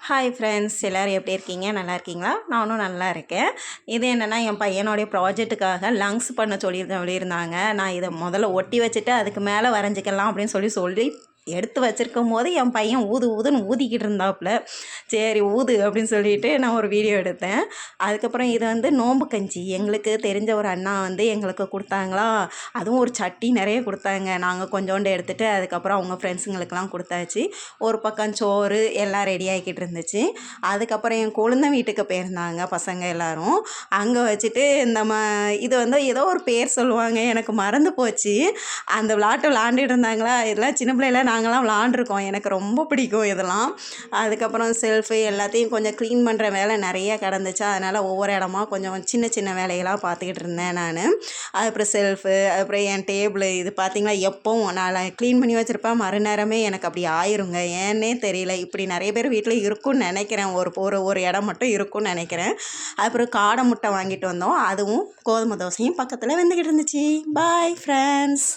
Hi friends, எல்லோரும் எப்படி இருக்கீங்க? நல்லா இருக்கீங்களா? நானும் நல்லா இருக்கேன். இது என்னென்னா, என் பையனுடைய ப்ராஜெக்ட்டுக்காக லங்ஸ் பண்ண சொல்லியிருந்தாங்க. நான் இதை முதல்ல ஒட்டி வச்சுட்டு அதுக்கு மேலே வரைஞ்சிக்கலாம் அப்படின்னு சொல்லி எடுத்து வச்சுருக்கும்போது என் பையன் ஊது ஊதுன்னு ஊதிக்கிட்டு இருந்தாப்புல. சரி ஊது அப்படின்னு சொல்லிட்டு நான் ஒரு வீடியோ எடுத்தேன். அதுக்கப்புறம் இது வந்து நோம்பு கஞ்சி எங்களுக்கு தெரிஞ்ச ஒரு அண்ணா வந்து எங்களுக்கு கொடுத்தாங்களா. அதுவும் ஒரு சட்டி நிறைய கொடுத்தாங்க. நாங்கள் கொஞ்சோண்டு எடுத்துகிட்டு அதுக்கப்புறம் அவங்க ஃப்ரெண்ட்ஸுங்களுக்கெல்லாம் கொடுத்தாச்சு. ஒரு பக்கம் சோறு எல்லாம் ரெடி ஆகிக்கிட்டு இருந்துச்சு. அதுக்கப்புறம் என் கொழுந்தன் வீட்டுக்கு போயிருந்தாங்க பசங்க எல்லோரும். அங்கே வச்சுட்டு இது வந்து ஏதோ ஒரு பேர் சொல்லுவாங்க, எனக்கு மறந்து போச்சு. அந்த விளாட்டு விளாண்டுட்டு இருந்தாங்களா. இதெல்லாம் சின்ன பிள்ளையில நாங்கள்லாம் விளாண்டுருக்கோம். எனக்கு ரொம்ப பிடிக்கும் இதெல்லாம். அதுக்கப்புறம் செல்ஃபு எல்லாத்தையும் கொஞ்சம் க்ளீன் பண்ணுற வேலை நிறைய கிடந்துச்சா, அதனால் ஒவ்வொரு இடமா கொஞ்சம் சின்ன சின்ன வேலைகளாக பார்த்துக்கிட்டு இருந்தேன் நான். அதுக்கப்புறம் செல்ஃபு, அதுக்கப்புறம் என் டேபிள் இது பார்த்திங்கன்னா எப்போவும் நான் க்ளீன் பண்ணி வச்சுருப்பேன், மறுநேரமே எனக்கு அப்படி ஆயிருங்க. ஏன்னே தெரியல. இப்படி நிறைய பேர் வீட்டில் இருக்கும்னு நினைக்கிறேன். ஒரு இடம் மட்டும் இருக்கும்னு நினைக்கிறேன். அதுக்கப்புறம் காடை முட்டை வாங்கிட்டு வந்தோம். அதுவும் கோதுமை தோசையும் பக்கத்தில் வெந்துக்கிட்டு இருந்துச்சு. Bye friends.